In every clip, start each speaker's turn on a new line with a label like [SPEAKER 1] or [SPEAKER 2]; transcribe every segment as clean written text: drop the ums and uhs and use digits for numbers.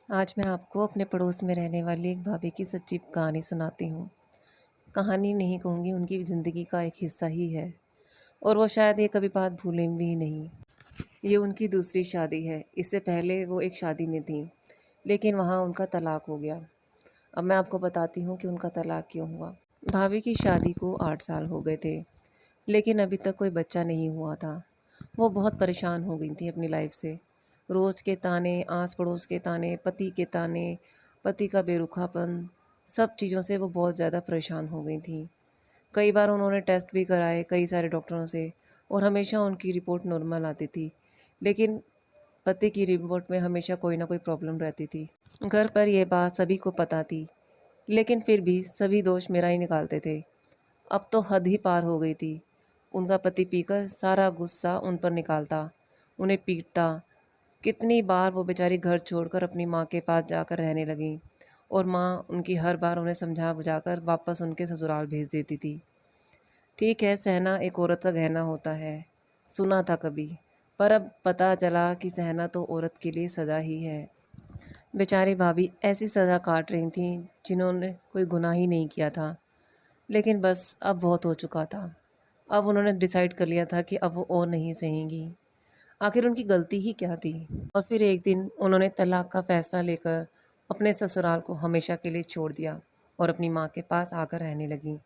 [SPEAKER 1] आज मैं आपको अपने पड़ोस में रहने वाली एक भाभी की सच्ची कहानी सुनाती हूँ। कहानी नहीं कहूँगी, उनकी ज़िंदगी का एक हिस्सा ही है और वो शायद ये कभी बात भूलें भी नहीं। ये उनकी दूसरी शादी है। इससे पहले वो एक शादी में थीं, लेकिन वहाँ उनका तलाक हो गया। अब मैं आपको बताती हूँ कि उनका तलाक क्यों हुआ। भाभी की शादी को 8 साल हो गए थे, लेकिन अभी तक कोई बच्चा नहीं हुआ था। वो बहुत परेशान हो गई थी अपनी लाइफ से। रोज़ के ताने, आस पड़ोस के ताने, पति के ताने, पति का बेरुखापन, सब चीज़ों से वो बहुत ज़्यादा परेशान हो गई थी। कई बार उन्होंने टेस्ट भी कराए कई सारे डॉक्टरों से और हमेशा उनकी रिपोर्ट नॉर्मल आती थी, लेकिन पति की रिपोर्ट में हमेशा कोई ना कोई प्रॉब्लम रहती थी। घर पर यह बात सभी को पता थी, लेकिन फिर भी सभी दोष मेरा ही निकालते थे। अब तो हद ही पार हो गई थी। उनका पति पीकर सारा गुस्सा उन पर निकालता, उन्हें पीटता। कितनी बार वो बेचारी घर छोड़कर अपनी माँ के पास जाकर रहने लगी और माँ उनकी हर बार उन्हें समझा बुझाकर वापस उनके ससुराल भेज देती थी। ठीक है, सहना एक औरत का गहना होता है, सुना था कभी, पर अब पता चला कि सहना तो औरत के लिए सज़ा ही है। बेचारी भाभी ऐसी सज़ा काट रही थीं जिन्होंने कोई गुनाह ही नहीं किया था, लेकिन बस अब बहुत हो चुका था। अब उन्होंने डिसाइड कर लिया था कि अब वो और नहीं सहेंगी। आखिर उनकी गलती ही क्या थी? और फिर एक दिन उन्होंने तलाक का फैसला लेकर अपने ससुराल को हमेशा के लिए छोड़ दिया और अपनी माँ के पास आकर रहने लगी।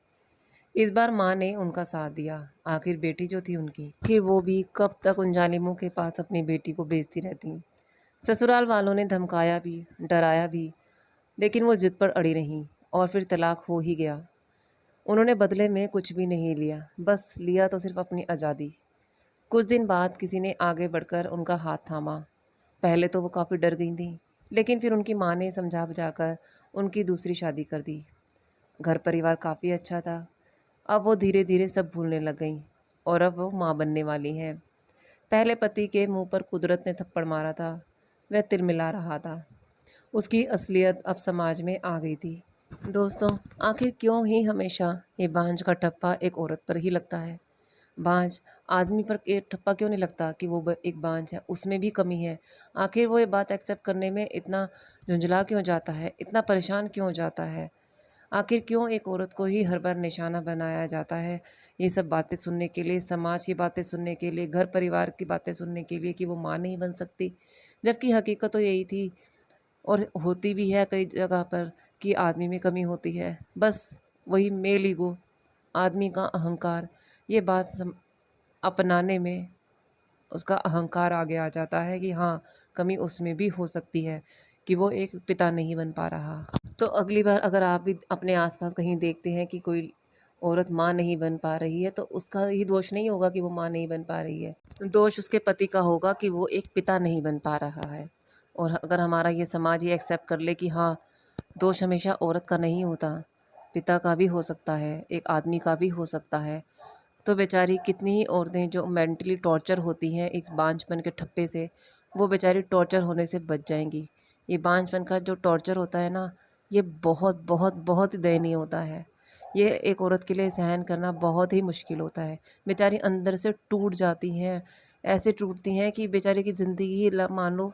[SPEAKER 1] इस बार माँ ने उनका साथ दिया। आखिर बेटी जो थी उनकी, फिर वो भी कब तक उन जालिमों के पास अपनी बेटी को बेचती रहती। ससुराल वालों ने धमकाया भी, डराया भी, लेकिन वो जिद पर अड़ी रहीं और फिर तलाक हो ही गया। उन्होंने बदले में कुछ भी नहीं लिया, बस लिया तो सिर्फ अपनी आज़ादी। कुछ दिन बाद किसी ने आगे बढ़कर उनका हाथ थामा। पहले तो वो काफ़ी डर गई थीं, लेकिन फिर उनकी माँ ने समझा बुझाकर उनकी दूसरी शादी कर दी। घर परिवार काफ़ी अच्छा था। अब वो धीरे धीरे सब भूलने लग गईं और अब वो माँ बनने वाली हैं। पहले पति के मुंह पर कुदरत ने थप्पड़ मारा था, वह तिलमिला रहा था। उसकी असलियत अब समाज में आ गई थी। दोस्तों, आखिर क्यों ही हमेशा ये बांझ का ठप्पा एक औरत पर ही लगता है? बाँझ आदमी पर ये ठप्पा क्यों नहीं लगता कि वो एक बाँझ है, उसमें भी कमी है। आखिर वो ये बात एक्सेप्ट करने में इतना झुंझला क्यों जाता है, इतना परेशान क्यों हो जाता है? आखिर क्यों एक औरत को ही हर बार निशाना बनाया जाता है? ये सब बातें सुनने के लिए, समाज की बातें सुनने के लिए, घर परिवार की बातें सुनने के लिए कि वो माँ नहीं बन सकती, जबकि हकीकत तो यही थी और होती भी है कई जगह पर कि आदमी में कमी होती है। बस वही मेल ईगो, आदमी का अहंकार, ये बात अपनाने में उसका अहंकार आगे आ जाता है कि हाँ, कमी उसमें भी हो सकती है कि वो एक पिता नहीं बन पा रहा। तो अगली बार अगर आप भी अपने आसपास कहीं देखते हैं कि कोई औरत माँ नहीं बन पा रही है, तो उसका ही दोष नहीं होगा कि वो माँ नहीं बन पा रही है। दोष उसके पति का होगा कि वो एक पिता नहीं बन पा रहा है। और अगर हमारा ये समाज ये एक्सेप्ट कर ले कि हाँ, दोष हमेशा औरत का नहीं होता, पिता का भी हो सकता है, एक आदमी का भी हो सकता है, तो बेचारी कितनी ही औरतें जो मेंटली टॉर्चर होती हैं इस बांझपन के ठप्पे से, वो बेचारी टॉर्चर होने से बच जाएंगी। ये बांझपन का जो टॉर्चर होता है ना, ये बहुत बहुत बहुत ही दयनीय होता है। ये एक औरत के लिए सहन करना बहुत ही मुश्किल होता है। बेचारी अंदर से टूट जाती हैं, ऐसे टूटती हैं कि बेचारी की ज़िंदगी ही मान लो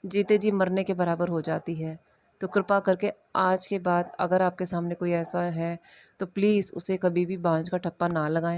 [SPEAKER 1] जीते जी मरने के बराबर हो जाती है। तो कृपा करके आज के बाद अगर आपके सामने कोई ऐसा है, तो प्लीज़ उसे कभी भी बांझ का ठप्पा ना लगाएं।